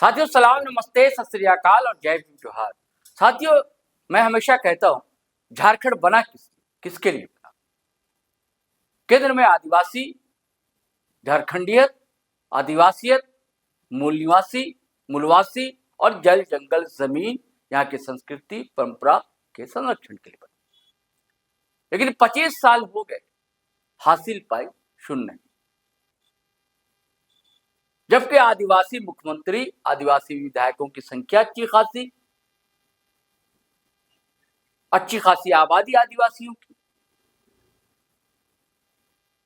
साथियों सलाम, नमस्ते, सत श्री अकाल और जय भीम जोहार। साथियों, मैं हमेशा कहता हूं, झारखंड बना किसके लिए बना? केंद्र में आदिवासी, झारखंडियत, आदिवासियत, मूल निवासी, मूलवासी और जल जंगल जमीन, यहाँ की संस्कृति परंपरा के संरक्षण के लिए बना। लेकिन 25 साल हो गए, हासिल पाई शून्य। जबकि आदिवासी मुख्यमंत्री, आदिवासी विधायकों की संख्या अच्छी खासी आबादी आदिवासियों की।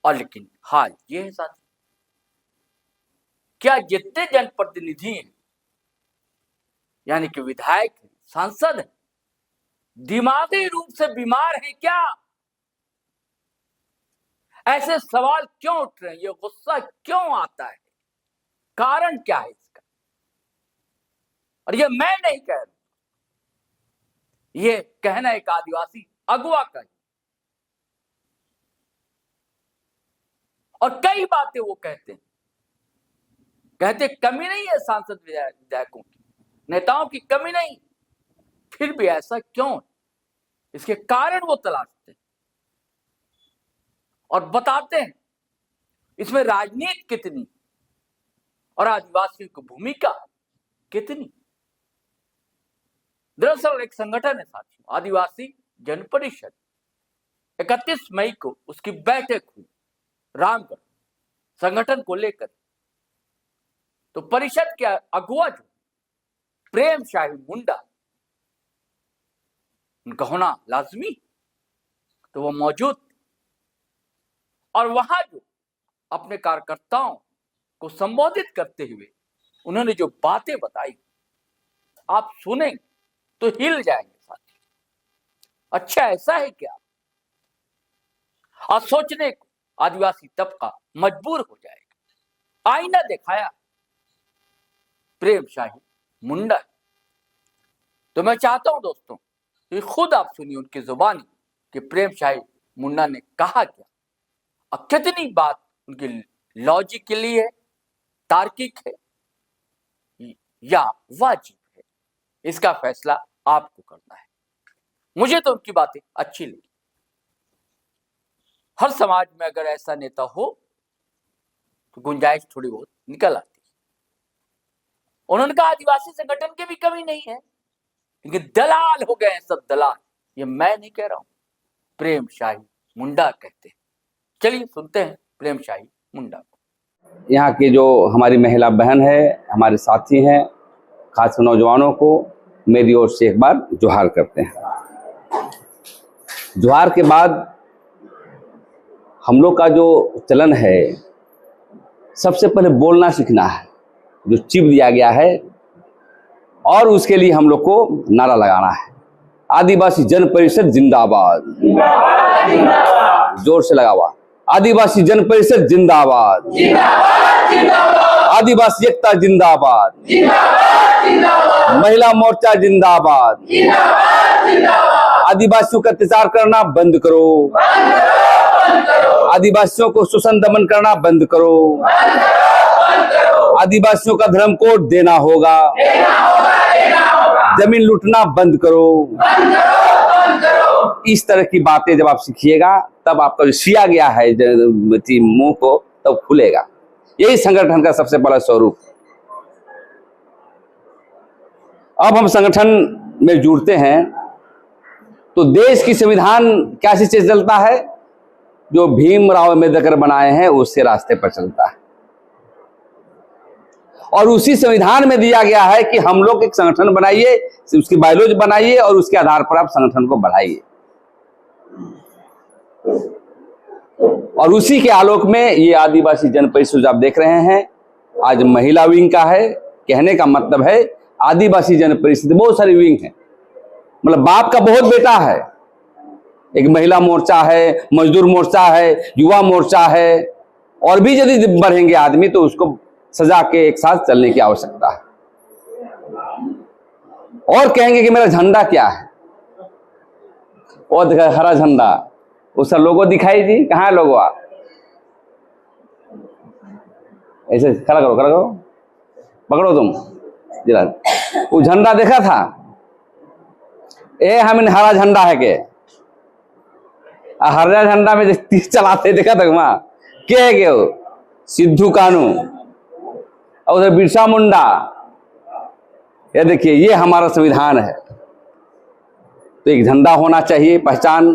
और लेकिन हाल ये है साथी, क्या जितने जनप्रतिनिधि हैं, यानी कि विधायक हैं, सांसद हैं, दिमागी रूप से बीमार हैं क्या? ऐसे सवाल क्यों उठ रहे हैं? ये गुस्सा क्यों आता है? कारण क्या है इसका? और ये मैं नहीं कह रहा, ये कहना एक आदिवासी अगुवा का है। और कई बातें वो कहते कमी नहीं है सांसद विधायकों की, नेताओं की कमी नहीं, फिर भी ऐसा क्यों है? इसके कारण वो तलाशते हैं और बताते हैं इसमें राजनीति कितनी और आदिवासियों की भूमिका कितनी। दरअसल एक संगठन है साथियों, आदिवासी जन परिषद। 31 मई को उसकी बैठक हुई रामगढ़ संगठन को लेकर। तो परिषद के अगुवा जो प्रेम शाही मुंडा, उनका होना लाजमी, तो वो मौजूद थे। और वहां जो अपने कार्यकर्ताओं को संबोधित करते हुए उन्होंने जो बातें बताई, आप सुनेंगे तो हिल जाएंगे साथी। अच्छा ऐसा है क्या? और सोचने को आदिवासी तबका मजबूर हो जाएगा। आईना दिखाया प्रेम शाही मुंडा। तो मैं चाहता हूं दोस्तों कि खुद आप सुनिए उनकी जुबानी कि प्रेम शाही मुंडा ने कहा क्या और कितनी बात उनकी लॉजिकली है, तार्किक है या वाजिब है। इसका फैसला आपको करना है। मुझे तो उनकी बातें अच्छी लगी। हर समाज में अगर ऐसा नेता हो तो गुंजाइश थोड़ी बहुत निकल आती है। उन्होंने कहा आदिवासी संगठन की भी कमी नहीं है, लेकिन दलाल हो गए हैं सब दलाल। ये मैं नहीं कह रहा हूं, प्रेम शाही मुंडा कहते हैं। चलिए सुनते हैं प्रेम शाही मुंडा को। यहाँ की जो हमारी महिला बहन है, हमारे साथी हैं, खासकर नौजवानों को मेरी ओर से एक बार जोहार करते हैं। जोहार के बाद हम लोग का जो चलन है, सबसे पहले बोलना सीखना है, जो चिप दिया गया है, और उसके लिए हम लोग को नारा लगाना है, आदिवासी जन परिषद जिंदाबाद। जोर से लगा हुआ, आदिवासी जन परिषद जिंदाबाद, आदिवासी एकता जिंदाबाद, महिला मोर्चा जिंदाबाद। आदिवासियों का अत्याचार करना बंद करो, आदिवासियों को शोषण दमन करना बंद करो, आदिवासियों का धर्म कोड देना होगा, जमीन लूटना बंद करो। इस तरह की बातें जब आप सीखिएगा, तब आपका जो सिया गया है मुंह को, तब खुलेगा। यही संगठन का सबसे बड़ा स्वरूप। अब हम संगठन में जुड़ते हैं तो देश की संविधान कैसी चीज चलता है? जो भीमराव अम्बेडकर बनाए हैं उसके रास्ते पर चलता है। और उसी संविधान में दिया गया है कि हम लोग एक संगठन बनाइए, उसकी बायोलॉज बनाइए और उसके आधार पर आप संगठन को बढ़ाइए। और उसी के आलोक में ये आदिवासी जन परिषद आप देख रहे हैं, आज महिला विंग का है। कहने का मतलब है आदिवासी जन परिषद बहुत सारी विंग है, मतलब बाप का बहुत बेटा है। एक महिला मोर्चा है, मजदूर मोर्चा है, युवा मोर्चा है, और भी यदि बढ़ेंगे आदमी तो उसको सजा के एक साथ चलने की आवश्यकता है। और कहेंगे कि मेरा झंडा क्या है, और हरा झंडा, उसका लोगो दिखाई जी, कहाँ है लोगो? ऐसे खड़ा करो, पकड़ो तुम, जरा वो झंडा देखा था, ए हमें हरा झंडा है के, हरा झंडा में तीर चलाते देखा था वहां के है के वो सिद्धू कानू और उधर बिरसा मुंडा। ये देखिए ये हमारा संविधान है। तो एक झंडा होना चाहिए पहचान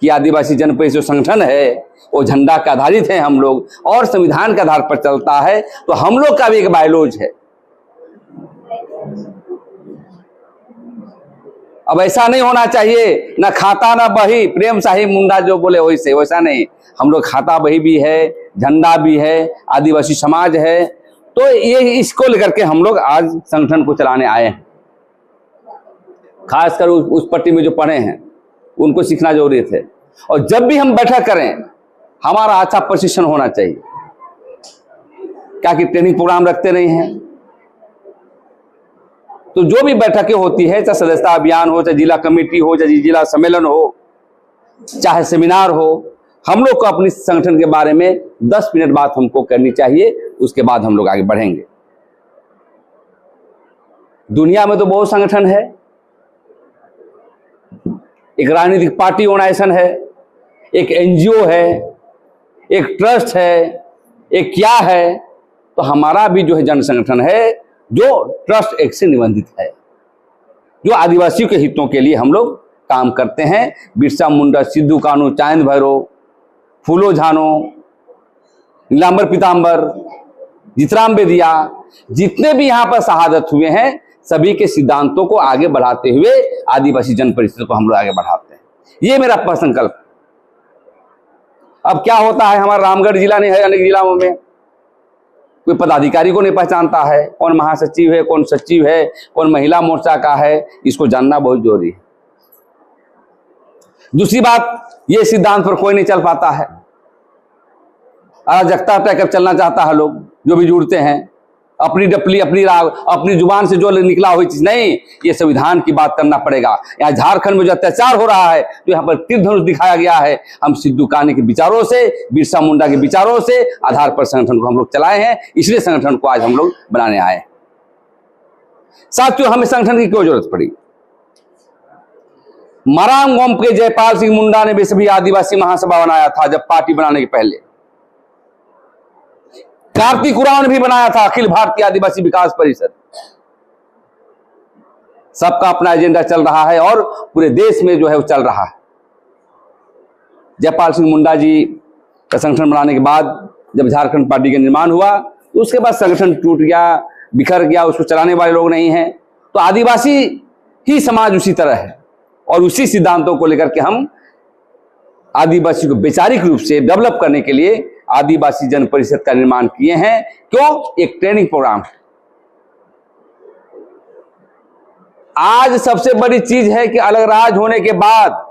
कि आदिवासी जनपरिषद संगठन है वो झंडा के आधारित है हम लोग और संविधान के आधार पर चलता है। तो हम लोग का भी एक बायलॉज है। अब ऐसा नहीं होना चाहिए ना खाता ना बही, प्रेम शाही मुंडा जो बोले वैसे, वैसा नहीं। हम लोग खाता बही भी है, झंडा भी है, आदिवासी समाज है। तो ये इसको लेकर के हम लोग आज संगठन को चलाने आए हैं। खासकर उस पट्टी में जो पढ़े हैं उनको सीखना जरूरी है। और जब भी हम बैठक करें हमारा अच्छा प्रशिक्षण होना चाहिए। क्या कि ट्रेनिंग प्रोग्राम रखते नहीं हैं। तो जो भी बैठकें होती है, चाहे सदस्यता अभियान हो, चाहे जिला कमेटी हो, चाहे जिला सम्मेलन हो, चाहे सेमिनार हो, हम लोग को अपनी संगठन के बारे में 10 मिनट बात हमको करनी चाहिए। उसके बाद हम लोग आगे बढ़ेंगे। दुनिया में तो बहुत संगठन है। एक राजनीतिक पार्टी ऑर्गेनाइजेशन है, एक एनजीओ है, एक ट्रस्ट है, एक क्या है। तो हमारा भी जो है जन संगठन है जो ट्रस्ट एक्ट से निबंधित है, जो आदिवासियों के हितों के लिए हम लोग काम करते हैं। बिरसा मुंडा, सिद्धू कानू, चांद भैरव, फूलो झानो, नीलांबर पीतांबर, जितराम बेदिया, जितने भी यहाँ पर शहादत हुए हैं सभी के सिद्धांतों को आगे बढ़ाते हुए आदिवासी जन परिषद को हम लोग आगे बढ़ाते हैं। ये मेरा संकल्प। अब क्या होता है, हमारा रामगढ़ जिला नहीं है, अनेक जिलों में कोई पदाधिकारी को नहीं पहचानता है, कौन महासचिव है, कौन सचिव है, कौन महिला मोर्चा का है। इसको जानना बहुत जरूरी है। दूसरी बात, ये सिद्धांत पर कोई नहीं चल पाता है। अराजकता तय कर चलना चाहता है लोग, जो भी जुड़ते हैं अपनी डपली, अपनी राग, अपनी जुबान से जो निकला हुई चीज नहीं। ये संविधान की बात करना पड़ेगा। यहाँ झारखंड में जो अत्याचार हो रहा है, तो यहाँ पर तीर धनुष दिखाया गया है। हम सिद्धू कान्हू के विचारों से, बिरसा मुंडा के विचारों से आधार पर संगठन को हम लोग चलाए हैं। इसलिए संगठन को आज हम लोग बनाने आए। साथियों, हमें संगठन की क्यों जरूरत पड़ी? मराम गोम के जयपाल सिंह मुंडा ने भी सभी आदिवासी महासभा बनाया था जब पार्टी बनाने के पहले। कार्तिक उरांव ने भी बनाया था अखिल भारतीय आदिवासी विकास परिषद। सबका अपना एजेंडा चल रहा है और पूरे देश में जो है वो चल रहा है। जयपाल सिंह मुंडा जी का संगठन बनाने के बाद जब झारखंड पार्टी का निर्माण हुआ तो उसके बाद संगठन टूट गया, बिखर गया, उसको चलाने वाले लोग नहीं हैं। तो आदिवासी ही समाज उसी तरह है और उसी सिद्धांतों को लेकर के हम आदिवासी को वैचारिक रूप से डेवलप करने के लिए आदिवासी जन परिषद का निर्माण किए हैं। क्यों? एक ट्रेनिंग प्रोग्राम। आज सबसे बड़ी चीज है कि अलग राज होने के बाद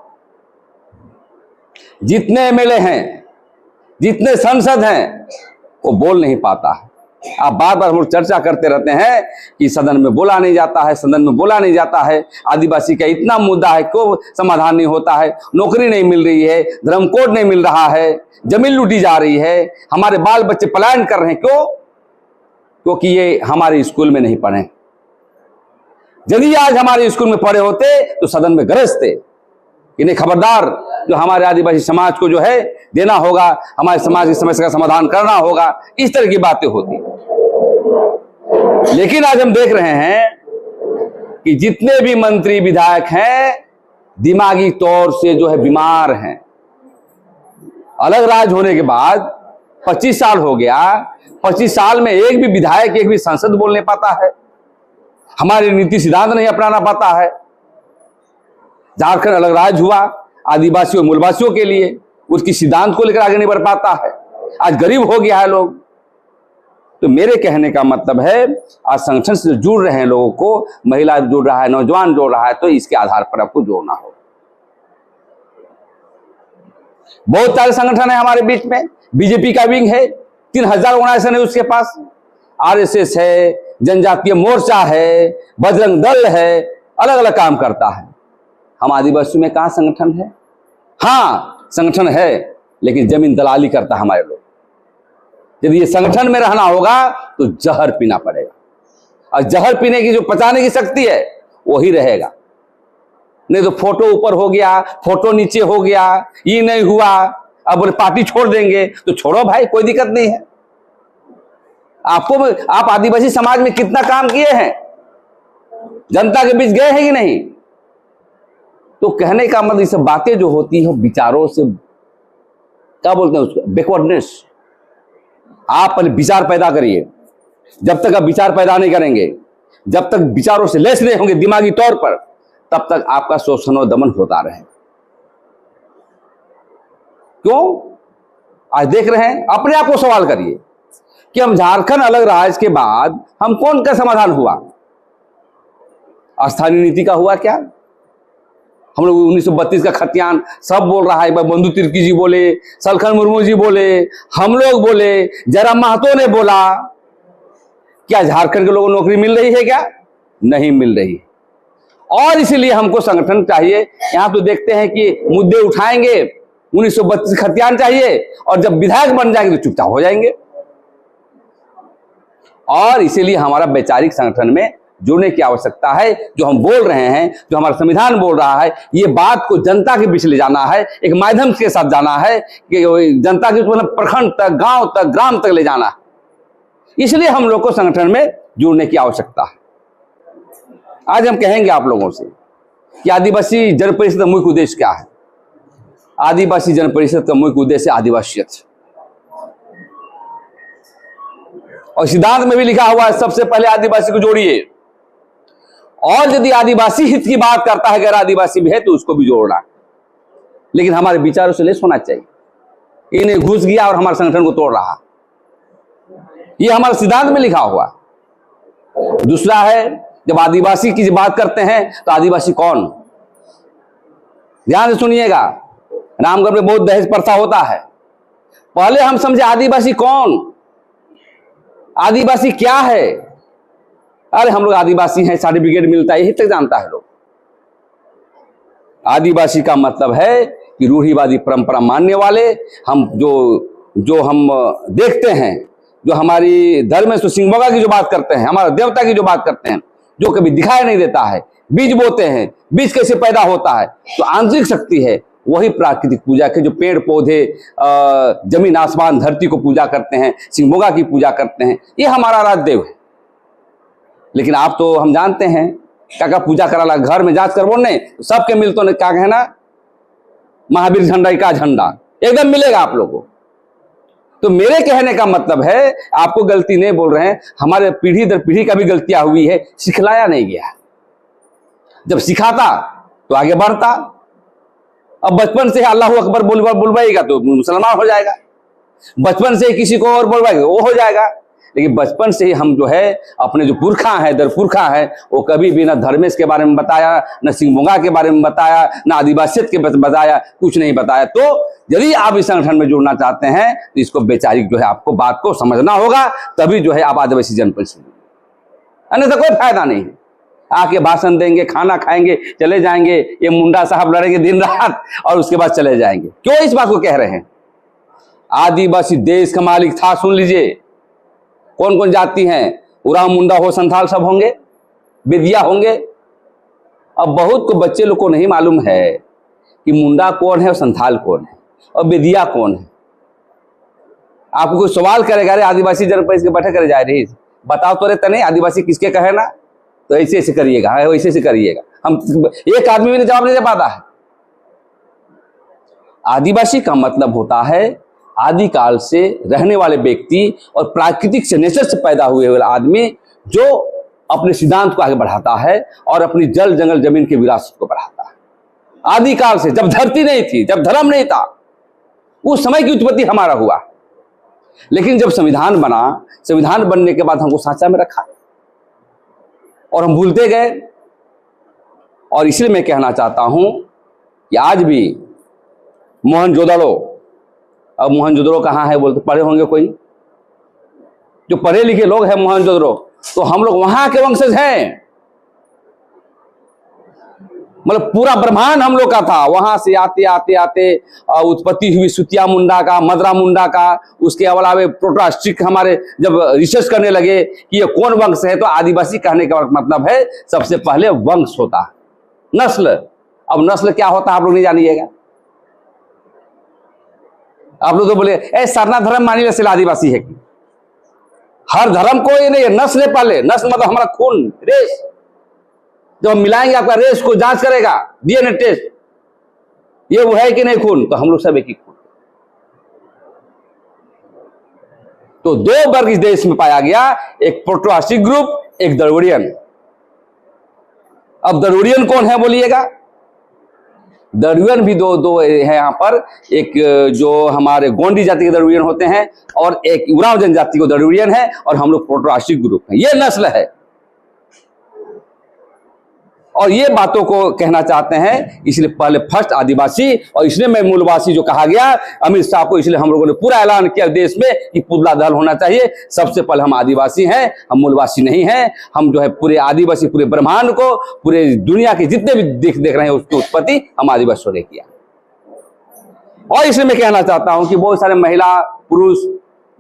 जितने एमएलए हैं, जितने सांसद हैं, वो बोल नहीं पाता है। आप बार बार हम लोग चर्चा करते रहते हैं कि सदन में बोला नहीं जाता है, सदन में बोला नहीं जाता है। आदिवासी का इतना मुद्दा है, क्यों समाधान नहीं होता है? नौकरी नहीं मिल रही है, धर्म कोड नहीं मिल रहा है, जमीन लूटी जा रही है, हमारे बाल बच्चे पलायन कर रहे हैं। क्यों? क्योंकि ये हमारे स्कूल में नहीं पढ़े। यदि आज हमारे स्कूल में पढ़े होते तो सदन में गरजते, इन्हें खबरदार, जो हमारे आदिवासी समाज को जो है देना होगा, हमारे समाज की समस्या का समाधान करना होगा, इस तरह की बातें होती। लेकिन आज हम देख रहे हैं कि जितने भी मंत्री विधायक हैं दिमागी तौर से जो है बीमार हैं। अलग राज होने के बाद 25 साल हो गया, 25 साल में एक भी विधायक, एक भी सांसद बोल नहीं पाता है, हमारे नीति सिद्धांत नहीं अपनाना पाता है। झारखंड अलग राज हुआ आदिवासियों मूलवासियों के लिए, उसकी सिद्धांत को लेकर आगे नहीं बढ़ पाता है। आज गरीब हो गया है लोग। तो मेरे कहने का मतलब है, आज संगठन से जुड़ रहे हैं लोगों को, महिला जुड़ रहा है, नौजवान जुड़ रहा है, तो इसके आधार पर आपको जोड़ना होगा। बहुत सारे संगठन है हमारे बीच में। बीजेपी का विंग है, 3000 ऑर्गेनाइजेशन है उसके पास। आरएसएस है, जनजातीय मोर्चा है, बजरंग दल है, अलग अलग काम करता है। हम आदिवासी में कहाँ संगठन है? हाँ संगठन है, लेकिन जमीन दलाली करता है हमारे लोग। यदि ये संगठन में रहना होगा तो जहर पीना पड़ेगा। और जहर पीने की जो पचाने की शक्ति है वही रहेगा। नहीं तो फोटो ऊपर हो गया, फोटो नीचे हो गया, ये नहीं हुआ, अब बोले पार्टी छोड़ देंगे, तो छोड़ो भाई, कोई दिक्कत नहीं है। आप आदिवासी समाज में कितना काम किए हैं, जनता के बीच गए हैं कि नहीं? तो कहने का मतलब ये सब बातें जो होती है विचारों से, क्या बोलते हैं उसको, बैकवर्डनेस। आप पहले विचार पैदा करिए। जब तक आप विचार पैदा नहीं करेंगे, जब तक विचारों से लेस नहीं होंगे दिमागी तौर पर, तब तक आपका शोषण और दमन होता रहे। क्यों? आज देख रहे हैं, अपने आप को सवाल करिए कि हम झारखंड अलग राज्य के बाद हम कौन का समाधान हुआ? स्थानीय नीति का हुआ क्या? हम लोग 1932 का खतियान सब बोल रहा है, बंधु तिर्की जी बोले, सलखन मुर्मू जी बोले, हम लोग बोले, जयराम महतो ने बोला। क्या झारखंड के लोगों को नौकरी मिल रही है क्या? नहीं मिल रही है। और इसीलिए हमको संगठन चाहिए। यहां तो देखते हैं कि मुद्दे उठाएंगे, 1932 खतियान चाहिए, और जब विधायक बन जाएंगे तो चुपचाप हो जाएंगे। और इसीलिए हमारा वैचारिक संगठन में जुड़ने की आवश्यकता है। जो हम बोल रहे हैं, जो हमारा संविधान बोल रहा है, ये बात को जनता के बीच ले जाना है, एक माध्यम के साथ जाना है कि जनता के प्रखंड तक, गांव तक, ग्राम तक ले जाना है। इसलिए हम लोग को संगठन में जुड़ने की आवश्यकता है। आज हम कहेंगे आप लोगों से कि आदिवासी जन परिषद का मुख्य उद्देश्य क्या है। आदिवासी जन परिषद का मुख्य उद्देश्य आदिवासियत, और सिद्धांत में भी लिखा हुआ है सबसे पहले आदिवासी को जोड़िए। और यदि आदिवासी हित की बात करता है, अगर आदिवासी भी है तो उसको भी जोड़ना। लेकिन हमारे विचारों से लेस होना चाहिए। इन्हें घुस गया और हमारे संगठन को तोड़ रहा, ये हमारे सिद्धांत में लिखा हुआ। दूसरा है, जब आदिवासी की बात करते हैं तो आदिवासी कौन? ध्यान से सुनिएगा, रामगढ़ में बहुत दहेज प्रथा होता है। पहले हम समझे आदिवासी कौन, आदिवासी क्या है। अरे हम लोग आदिवासी हैं, सर्टिफिकेट मिलता है, यही तक जानता है लोग। आदिवासी का मतलब है कि रूढ़िवादी परंपरा मानने वाले, हम जो हम देखते हैं, जो हमारी धर्म में सिंहबोगा की जो बात करते हैं, हमारा देवता की जो बात करते हैं, जो कभी दिखाई नहीं देता है, बीज बोते हैं, बीज कैसे पैदा होता है, तो आंतरिक शक्ति है वही प्राकृतिक पूजा के, जो पेड़ पौधे, जमीन आसमान धरती को पूजा करते हैं, सिंहबोगा की पूजा करते हैं, ये हमारा आराध्य देव है। लेकिन आप तो हम जानते हैं क्या पूजा करा घर में जांच कर बोलने सबके मिलते तो क्या कहना, महावीर झंडा का झंडा एकदम मिलेगा आप लोगों को। तो मेरे कहने का मतलब है, आपको गलती नहीं बोल रहे हैं, हमारे पीढ़ी दर पीढ़ी का भी गलतियां हुई है, सिखलाया नहीं गया। जब सिखाता तो आगे बढ़ता। अब बचपन से अल्लाह अकबर बोलवाएगा तो मुसलमान हो जाएगा, बचपन से किसी को और बोलवाएगा वो हो जाएगा। लेकिन बचपन से ही हम जो है अपने जो पुरखा है, दर पुरखा है, वो कभी भी ना धर्मेश के बारे में बताया, न सिंहबोगा के बारे में बताया, न आदिवासियत के बताया, कुछ नहीं बताया। तो यदि आप इस संगठन में जुड़ना चाहते हैं तो इसको वैचारिक जो है आपको बात को समझना होगा, तभी जो है आप आदिवासी जन परिषद, अन्यथा कोई फायदा नहीं है। आके भाषण देंगे, खाना खाएंगे, चले जाएंगे, ये मुंडा साहब लड़ेंगे दिन रात और उसके बाद चले जाएंगे। क्यों इस बात को कह रहे हैं? आदिवासी देश का मालिक था, सुन लीजिए। कौन कौन जाति हैं? उराव, मुंडा हो, संथाल सब होंगे, बेदिया होंगे। अब बहुत को बच्चे लोग को नहीं मालूम है कि मुंडा कौन है और संथाल कौन है और बेदिया कौन है। आपको कोई सवाल करेगा, अरे आदिवासी जन परिषद के बैठक करे जा रही, बताओ तो रे तने आदिवासी किसके कहे ना, तो ऐसे ऐसे करिएगा, ऐसे ऐसे करिएगा। हम एक आदमी भी जवाब नहीं दे पाता है। आदिवासी का मतलब होता है आदिकाल से रहने वाले व्यक्ति और प्राकृतिक से, नेचर से पैदा हुए वाला आदमी, जो अपने सिद्धांत को आगे बढ़ाता है और अपनी जल जंगल जमीन की विरासत को बढ़ाता है। आदिकाल से, जब धरती नहीं थी, जब धर्म नहीं था, उस समय की उत्पत्ति हमारा हुआ। लेकिन जब संविधान बना, संविधान बनने के बाद हमको सांचा में रखा और हम भूलते गए। और इसलिए मैं कहना चाहता हूं कि आज भी मोहनजोदड़ो, अब मोहनजोदड़ो कहाँ है बोलते, पढ़े होंगे कोई, जो पढ़े लिखे लोग हैं मोहनजोदड़ो, तो हम लोग वहां के वंशज हैं। मतलब पूरा ब्रह्मांड हम लोग का था। वहां से आते आते आते उत्पत्ति हुई सुतिया मुंडा का, मदरा मुंडा का, उसके अलावा प्रोटोस्टिक हमारे जब रिसर्च करने लगे कि ये कौन वंश है, तो आदिवासी कहने का मतलब है सबसे पहले वंश होता है, नस्ल। अब नस्ल क्या होता है आप लोग नहीं जानिएगा। आप लोग तो बोले ए सरना धर्म मानी नस्ल आदिवासी है कि हर धर्म को ये नहीं, नस्ल पहले। नस्ल मतलब हमारा खून, रेस। जब हम मिलाएंगे आपका रेस को जांच करेगा डीएनए टेस्ट, ये वो है कि नहीं खून, तो हम लोग सब एक ही खून। तो दो वर्ग इस देश में पाया गया, एक प्रोटोस्टिक ग्रुप, एक द्रविड़ियन। अब द्रविड़ियन कौन है बोलिएगा? द्रविड़ियन भी दो है यहां पर। एक जो हमारे गोंडी जाति के द्रविड़ियन होते हैं और एक उरांव जनजाति को द्रविड़ियन है, और हम लोग प्रोटोस्टिक ग्रुप है। ये नस्ल है। और ये बातों को कहना चाहते हैं, इसलिए पहले फर्स्ट आदिवासी, और इसलिए मैं मूलवासी जो कहा गया अमित शाह को, इसलिए हम लोगों ने पूरा ऐलान किया देश में कि पुतला दहन होना चाहिए। सबसे पहले हम आदिवासी हैं, हम मूलवासी नहीं हैं। हम जो है पूरे आदिवासी, पूरे ब्रह्मांड को, पूरे दुनिया के जितने भी देख रहे हैं उसकी उत्पत्ति हम आदिवासियों ने किया। और इसलिए मैं कहना चाहता हूं कि बहुत सारे महिला पुरुष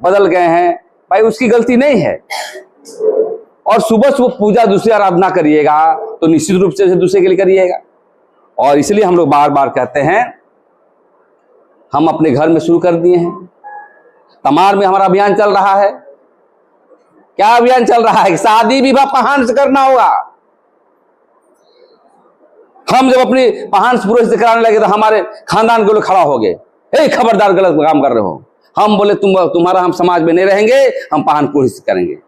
बदल गए हैं, भाई उसकी गलती नहीं है। और सुबह सुबह पूजा दूसरी आराधना करिएगा तो निश्चित रूप से दूसरे के लिए करिएगा। और इसलिए हम लोग बार बार कहते हैं, हम अपने घर में शुरू कर दिए हैं। तमार में हमारा अभियान चल रहा है। क्या अभियान चल रहा है? शादी विवाह पहान से करना होगा। हम जब अपनी पहान पुरोहित से कराने लगे तो हमारे खानदान के लोग खड़ा हो गए, हे खबरदार गलत काम कर रहे हो। हम बोले तुम्हारा हम समाज में नहीं रहेंगे, हम पहान पुरोहित से करेंगे।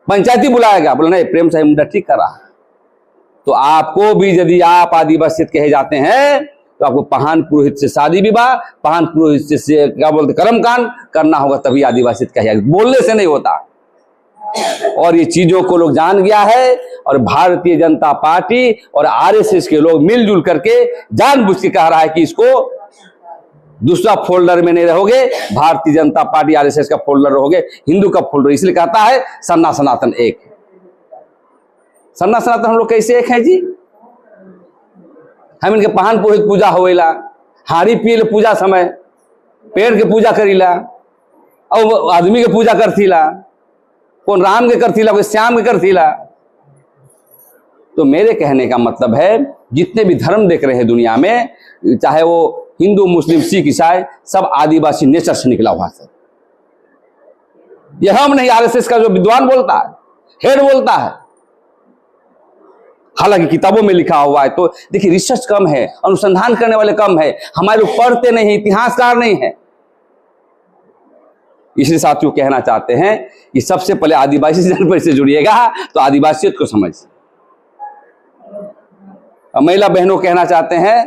पंचायती बुलाएगा, बोले नहीं प्रेम साहब मुद्दा ठीक कर रहा है। तो आपको भी यदि आप आदिवासी कहे जाते हैं तो आपको पहान पुरोहित से शादी विवाह, पहान पुरोहित से क्या बोलते कर्मकांड करना होगा, तभी आदिवासी कहे जाएगा। बोलने से नहीं होता। और ये चीजों को लोग जान गया है, और भारतीय जनता पार्टी और आरएसएस के लोग मिलजुल करके जानबूझ के कह रहा है कि इसको दूसरा फोल्डर में नहीं रहोगे, भारतीय जनता पार्टी आरएसएस का फोल्डर रहोगे, हिंदू का फोल्डर। इसलिए कहता है सन्ना सनातन एक। सन्ना सनातन हम लोग कैसे एक हैं जी? हम इनके पहान पुरोहित पूजा होएला, हाड़ी पिए पूजा समय, पेड़ के पूजा करीला, और आदमी के पूजा करथीला, कौन राम के करथीला, कोई श्याम के करथीला। तो मेरे कहने का मतलब है, जितने भी धर्म देख रहे हैं दुनिया में, चाहे वो हिंदू, मुस्लिम, सिख, ईसाई, सब आदिवासी नेचर से निकला हुआ है। यह हम नहीं, आरएसएस का जो विद्वान बोलता है, हेड बोलता है। हालांकि किताबों में लिखा हुआ है। तो देखिए रिसर्च कम है, अनुसंधान करने वाले कम है, हमारे लोग पढ़ते नहीं, इतिहासकार नहीं है। इसलिए साथियों कहना चाहते हैं कि सबसे पहले आदिवासी जनपद से जुड़िएगा तो आदिवासियत को समझ। महिला बहनों कहना चाहते हैं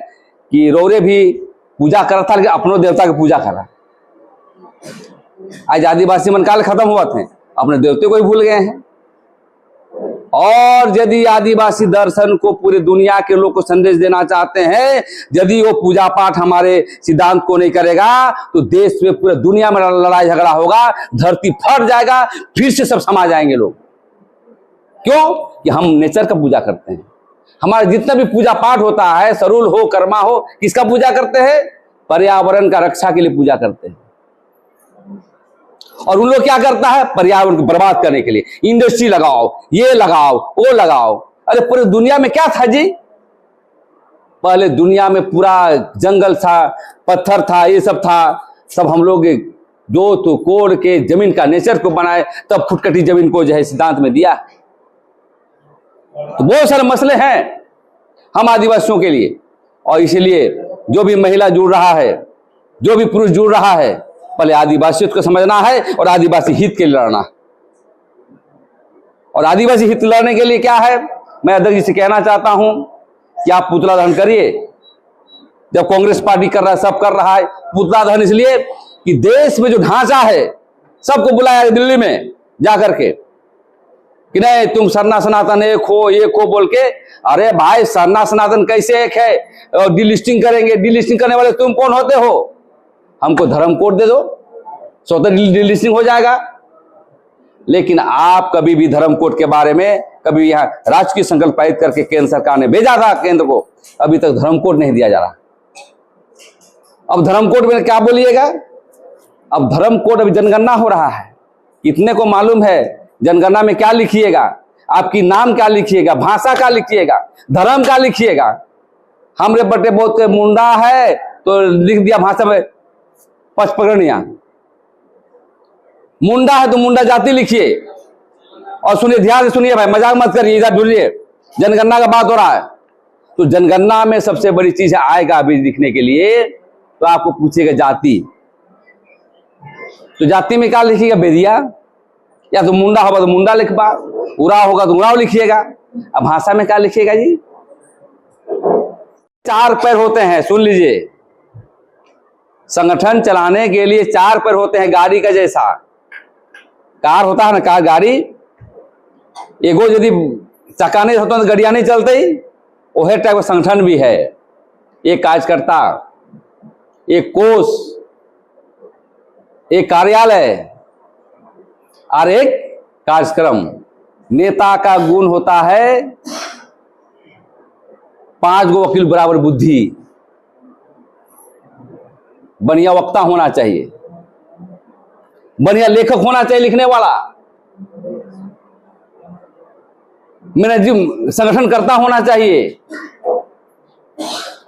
कि रौरे भी पूजा कर था, लेकिन अपनों देवता की पूजा करा। आज आदिवासी मन काल खत्म हुआ थे, अपने देवते को ही भूल गए हैं। और यदि आदिवासी दर्शन को पूरे दुनिया के लोग को संदेश देना चाहते हैं, यदि वो पूजा पाठ हमारे सिद्धांत को नहीं करेगा तो देश में पूरे दुनिया में लड़ाई झगड़ा होगा, धरती फट जाएगा, फिर से सब समा जाएंगे लोग। क्यों? कि हम नेचर का पूजा करते हैं। हमारा जितना भी पूजा पाठ होता है, सरूल हो, कर्मा हो, किसका पूजा करते हैं? पर्यावरण का रक्षा के लिए पूजा करते हैं। और उन लोग क्या करता है? पर्यावरण को बर्बाद करने के लिए इंडस्ट्री लगाओ, ये लगाओ, वो लगाओ। अरे पूरे दुनिया में क्या था जी? पहले दुनिया में पूरा जंगल था, पत्थर था, ये सब था। सब हम लोग जो तो कोड़ के जमीन का नेचर को बनाए, तब फुटकटी जमीन को जो है सिद्धांत में दिया। तो बहुत सारे मसले हैं हम आदिवासियों के लिए। और इसीलिए जो भी महिला जुड़ रहा है, जो भी पुरुष जुड़ रहा है, पहले आदिवासियत को समझना है और आदिवासी हित के लिए लड़ना है। और आदिवासी हित लड़ने के लिए क्या है? मैं अध्यक्ष जी से कहना चाहता हूं कि आप पुतला दहन करिए। जब कांग्रेस पार्टी कर रहा है, सब कर रहा है पुतला दहन, इसलिए कि देश में जो ढांचा है, सबको बुलाया दिल्ली में जाकर के कि नहीं तुम सरना सनातन एक हो, एक हो बोल के। अरे भाई सरना सनातन कैसे एक है? और डिलिस्टिंग करेंगे, डिलिस्टिंग करने वाले तुम कौन होते हो? हमको धर्म कोड दे दो, स्वतः डिलिस्टिंग हो जाएगा। लेकिन आप कभी भी धर्म कोड के बारे में कभी यहाँ राजकीय संकल्प पारित करके केंद्र सरकार ने भेजा था केंद्र को, अभी तक धर्म कोड नहीं दिया जा रहा। अब धर्म कोड में क्या बोलिएगा? अब धर्म कोड अभी जनगणना हो रहा है, कितने को मालूम है जनगणना में क्या लिखिएगा? आपकी नाम क्या लिखिएगा, भाषा क्या लिखिएगा, धर्म क्या लिखिएगा? हमरे बटे बहुत के मुंडा है तो लिख दिया भाषा में पचपगड़िया, मुंडा है तो मुंडा जाति लिखिए। और सुनिए, ध्यान से सुनिए भाई, मजाक मत करिए, इधर ढूंढिए, जनगणना का बात हो रहा है। तो जनगणना में सबसे बड़ी चीज आएगा अभी लिखने के लिए, तो आपको पूछेगा जाति, तो जाति में क्या लिखिएगा? बेदिया, या तो मुंडा होगा तो मुंडा लिखबा, उराव होगा तो उराव लिखिएगा। अब भाषा में क्या लिखिएगा जी? 4 पैर होते हैं, सुन लीजिए, संगठन चलाने के लिए 4 पैर होते हैं, गाड़ी का जैसा। कार होता है ना, कार गाड़ी, एगो यदि चक्का नहीं होता तो गाड़ियां नहीं चलती, वही टाइप का संगठन भी है। एक कार्यकर्ता, एक कोष, एक कार्यालय और एक कार्यक्रम। नेता का गुण होता है 5 गो वकील बराबर बुद्धि, बढ़िया वक्ता होना चाहिए, बढ़िया लेखक होना चाहिए, लिखने वाला, मैनेजिंग संगठन करता होना चाहिए,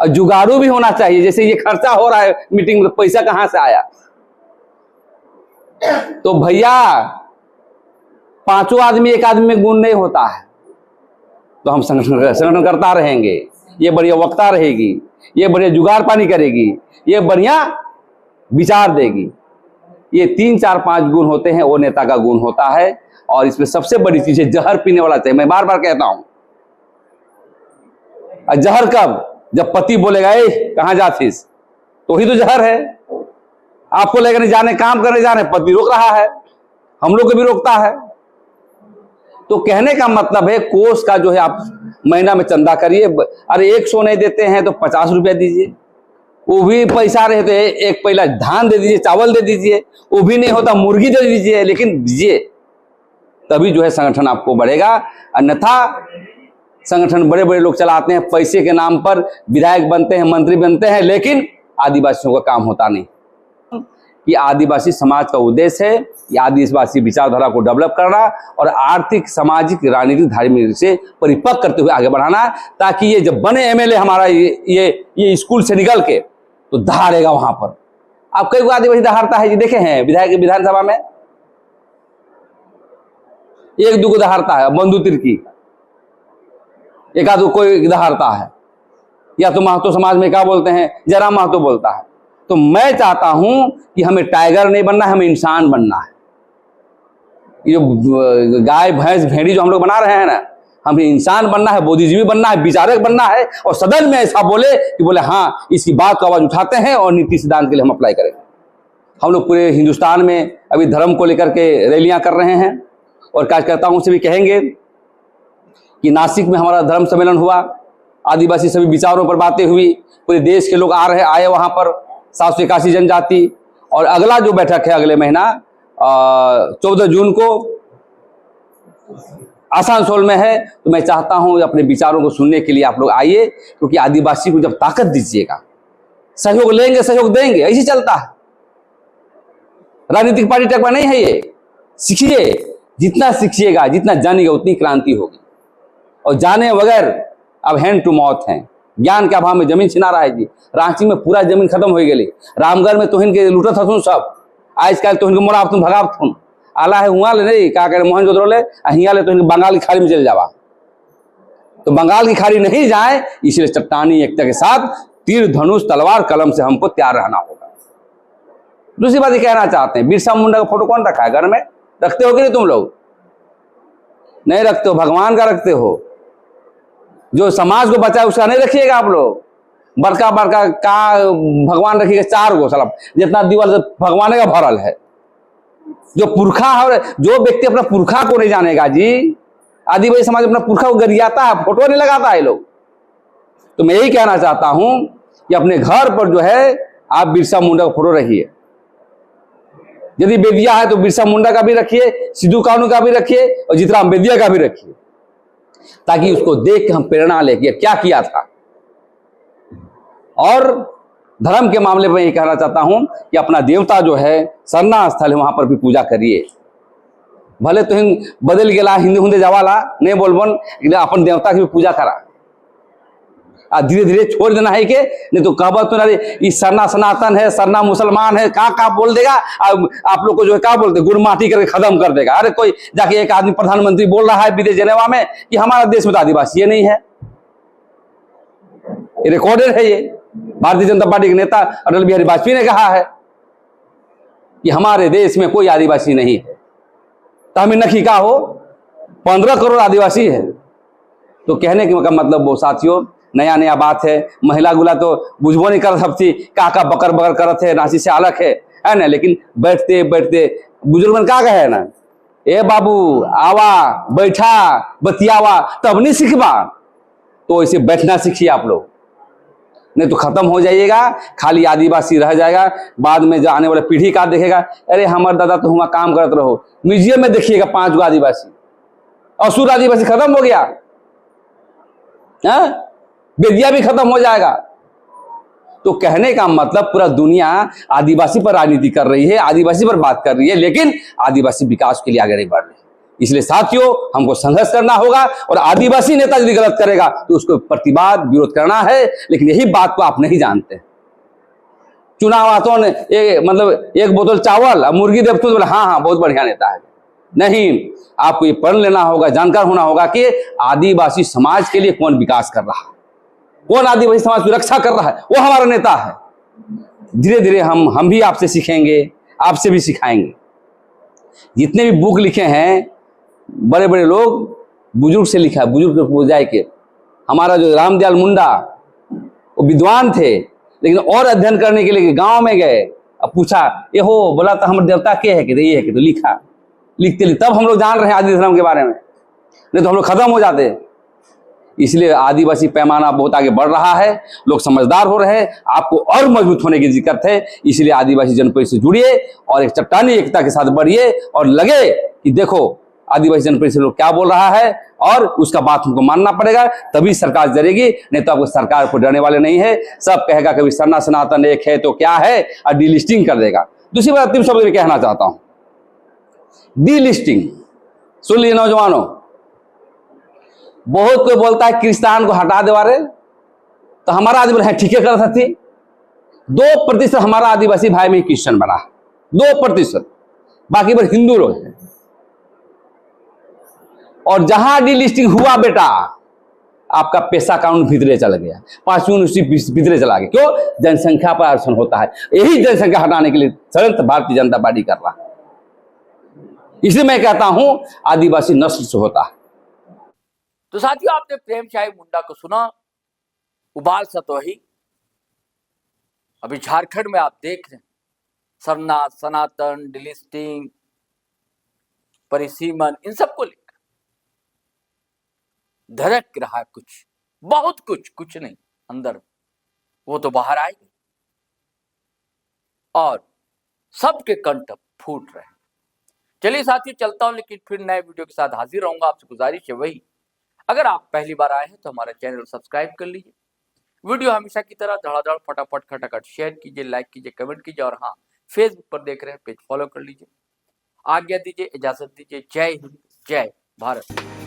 और जुगाड़ू भी होना चाहिए। जैसे ये खर्चा हो रहा है मीटिंग में, पैसा कहां से आया? तो भैया 5 आदमी एक आदमी में गुण नहीं होता है। तो हम संगठन करता रहेंगे, ये बढ़िया वक्ता रहेगी, ये बढ़िया जुगाड़ पानी करेगी, ये बढ़िया विचार देगी। ये 3, 4, 5 गुण होते हैं, वो नेता का गुण होता है। और इसमें सबसे बड़ी चीज है, जहर पीने वाला चाहिए। मैं बार बार कहता हूं, जहर कब? जब पति बोलेगा ए कहां जातीस, तो ही तो जहर है। आपको लेकर नहीं जाने, काम करने जाने, पति रोक रहा है, हम लोग को भी रोकता है। तो कहने का मतलब है, कोष का जो है आप महीना में चंदा करिए। अरे 100 नहीं देते हैं तो 50 रुपया दीजिए, वो भी पैसा रहे तो एक पहला धान दे दीजिए, चावल दे दीजिए, वो भी नहीं होता मुर्गी दे दीजिए, लेकिन दीजिए, तभी जो है संगठन आपको बढ़ेगा। अन्यथा संगठन बड़े बड़े लोग चलाते हैं, पैसे के नाम पर विधायक बनते हैं, मंत्री बनते हैं, लेकिन आदिवासियों का काम होता नहीं। कि आदिवासी समाज का उद्देश्य है कि आदिवासी विचारधारा को डेवलप करना और आर्थिक, सामाजिक, राजनीतिक, धार्मिक से परिपक्व करते हुए आगे बढ़ाना, ताकि ये जब बने एमएलए हमारा ये स्कूल से निकल के तो दहाड़ेगा वहां पर। आप कई आदिवासी दहाड़ता है जी, देखे हैं विधायक विधानसभा में, 1-2 को दहाड़ता है, बंधु तिर्की, एक आध कोई दहाड़ता है, या तो महतो समाज में क्या बोलते हैं, जरा महतो बोलता है। तो मैं चाहता हूं कि हमें टाइगर नहीं बनना है, हमें इंसान बनना है। ये गाय भैंस भेड़ी जो हम लोग बना रहे हैं ना, हमें इंसान बनना है, बोधिजीवी बनना है, विचारक बनना है, और सदन में ऐसा बोले कि बोले हाँ इसकी बात को आवाज उठाते हैं और नीति सिद्धांत के लिए हम अप्लाई करेंगे। हम लोग पूरे हिंदुस्तान में अभी धर्म को लेकर के रैलियां कर रहे हैं, और कार्यकर्ताओं से भी कहेंगे कि नासिक में हमारा धर्म सम्मेलन हुआ, आदिवासी सभी विचारों पर बातें हुई, पूरे देश के लोग आए वहां पर, 781 जनजाति। और अगला जो बैठक है अगले महीना 14 जून को आसनसोल में है। तो मैं चाहता हूं अपने विचारों को सुनने के लिए आप लोग आइए, क्योंकि आदिवासी को जब ताकत दीजिएगा, सहयोग लेंगे, सहयोग देंगे, ऐसे चलता है। राजनीतिक पार्टी टकवा नहीं है ये। सीखिए, जितना सीखिएगा, जितना जानिएगा, उतनी क्रांति होगी। और जाने बगैर अब हैंड टू माउथ हैं। ज्ञान के अभाव में जमीन छिना रहा है जी। रांची में पूरा जमीन खत्म हो गई, रामगढ़ में तोहिन के लूटत हथुन सब, आजकल तोहिन के मोड़ा तुम भगाव थुन आला है, हुआ ले नहीं क्या करे मोहन जोदड़ो ले, हिया ले तोहिन बंगाल की खाड़ी में चल जावा। तो बंगाल की खाड़ी नहीं जाए, इसलिए चट्टानी एकता के साथ तीर धनुष तलवार कलम से हमको तैयार रहना होगा। दूसरी बात ये कहना चाहते हैं, बिरसा मुंडा का फोटो कौन रखा है घर में? रखते हो कि नहीं? तुम लोग नहीं रखते हो, भगवान का रखते हो। जो समाज को बचाए उसका नहीं रखिएगा आप लोग। बड़का बड़का का भगवान रखिएगा 4 गो, साला जितना दीवार से भगवान का भरल है। जो पुरखा है, जो व्यक्ति अपना पुरखा को नहीं जानेगा जी, आदिवासी समाज अपना पुरखा को गरियाता है, फोटो नहीं लगाता है लोग। तो मैं यही कहना चाहता हूं कि अपने घर पर जो है आप बिरसा मुंडा का फोटो रखिए। यदि बेदिया है तो बिरसा मुंडा का भी रखिए, सिद्धू कानू का भी रखिए और जीतराम बेदिया का भी रखिए, ताकि उसको देख के हम प्रेरणा ले कि क्या किया था। और धर्म के मामले में ये कहना चाहता हूं कि अपना देवता जो है सरना स्थल है, वहां पर भी पूजा करिए। भले तो बदल गया हिंदू हुंदे जावाला नहीं बोलबन, लेकिन अपन देवता की भी पूजा करा। धीरे धीरे छोड़ देना है कि नहीं तो कहबा तो अरे सरना सनातन है, सरना मुसलमान है, का बोल देगा। आप लोग को जो है क्या बोलते गुड़ माटी करके खत्म कर देगा। अरे कोई जाके एक आदमी प्रधानमंत्री बोल रहा है विदेश जनेवा में कि हमारा देश में तो आदिवासी ये नहीं है, ये रिकॉर्डेड है। ये भारतीय जनता पार्टी के नेता अटल बिहारी वाजपेयी ने कहा है कि हमारे देश में कोई आदिवासी नहीं है। तो हमें नखी का हो 15 करोड़ आदिवासी है। तो कहने का मतलब वो साथियों नया नया बात है। महिला गुला तो बुझबो नहीं कर सकती, का बकर बकर करत है, नासी से अलग है ना। लेकिन बैठते बैठते बुजुर्ग मन का कहे ना, ए बाबू आवा बैठा बतियावा तब नहीं सीखबा। तो इसे बैठना सीखिए आप लोग, नहीं तो खत्म हो जाइएगा, खाली आदिवासी रह जाएगा। बाद में जो आने वाला पीढ़ी का देखेगा, अरे हमारे दादा तो हुआ काम करते रहो। म्यूजियम में देखिएगा 5 गो आदिवासी, असुर आदिवासी खत्म हो गया, बेदिया भी खत्म हो जाएगा। तो कहने का मतलब पूरा दुनिया आदिवासी पर राजनीति कर रही है, आदिवासी पर बात कर रही है, लेकिन आदिवासी विकास के लिए आगे नहीं बढ़ रही। इसलिए साथियों हमको संघर्ष करना होगा, और आदिवासी नेता यदि गलत करेगा तो उसको प्रतिवाद विरोध करना है। लेकिन यही बात को आप नहीं जानते। चुनाव आतों ने मतलब एक बोतल चावल और मुर्गी देव तो बोले हाँ बहुत बढ़िया नेता है। नहीं, आपको ये पढ़ लेना होगा, जानकार होना होगा कि आदिवासी समाज के लिए कौन विकास कर रहा है, कौन आदिवासी समाज की रक्षा कर रहा है, वो हमारा नेता है। धीरे धीरे हम भी आपसे सीखेंगे, आपसे भी सिखाएंगे। जितने भी बुक लिखे हैं बड़े बड़े लोग, बुजुर्ग से लिखा है, बुजुर्ग को जाए के। हमारा जो रामदयाल मुंडा वो विद्वान थे, लेकिन और अध्ययन करने के लिए गांव में गए, अब पूछा ये हो बोला तो हमारे देवता के है कि ये है कि, तो लिखा लिखते तब हम लोग जान रहे हैं आदिवासी धर्म के बारे में, नहीं तो हम लोग खत्म हो जाते। इसलिए आदिवासी पैमाना बहुत आगे बढ़ रहा है, लोग समझदार हो रहे हैं, आपको और मजबूत होने की जरूरत है। इसलिए आदिवासी जनपरिषद से जुड़िए और एक चट्टानी एकता के साथ बढ़िए, और लगे कि देखो आदिवासी जनपरिषद लोग क्या बोल रहा है और उसका बात हमको मानना पड़ेगा, तभी सरकार डरेगी। नहीं तो आपको सरकार को डरने वाले नहीं है। सब कहेगा कभी सरना सनातन एक है तो क्या है, और डीलिस्टिंग कर देगा। दूसरी बात 3 शब्द में कहना चाहता हूं, डीलिस्टिंग सुन लीजिए नौजवानों। बहुत कोई बोलता है क्रिस्तान को हटा दे वाले, तो हमारा आदिवासी है ठीक है कर सकती। 2% हमारा आदिवासी भाई में क्रिश्चियन बना, 2%, बाकी पर हिंदू लोग हैं। और जहां डीलिस्टिंग हुआ बेटा, आपका पैसा कानून भीतरे चल गया, 5वीं यूनिवर्सिटी भीतरे चला गया। क्यों? जनसंख्या पर आरक्षण होता है। यही जनसंख्या हटाने के लिए षड्यंत्र भारतीय जनता पार्टी कर रहा है। इसलिए मैं कहता हूं आदिवासी नस्ल से होता है। तो साथियों आपने प्रेमशाही मुंडा को सुना, उबाल सतोही। अभी झारखंड में आप देख रहे हैं सरना सनातन डिलिस्टिंग परिसीमन, इन सबको लेकर धड़क रहा है कुछ, बहुत कुछ नहीं अंदर, वो तो बाहर आएगी और सबके कंठ फूट रहे हैं। चलिए साथियों चलता हूं, लेकिन फिर नए वीडियो के साथ हाजिर रहूंगा। आपसे गुजारिश है वही, अगर आप पहली बार आए हैं तो हमारा चैनल सब्सक्राइब कर लीजिए। वीडियो हमेशा की तरह धड़ाधड़ फटाफट खटाखट शेयर कीजिए, लाइक कीजिए, कमेंट कीजिए, और हाँ फेसबुक पर देख रहे हैं पेज फॉलो कर लीजिए। आज्ञा दीजिए, इजाजत दीजिए। जय हिंद, जय भारत।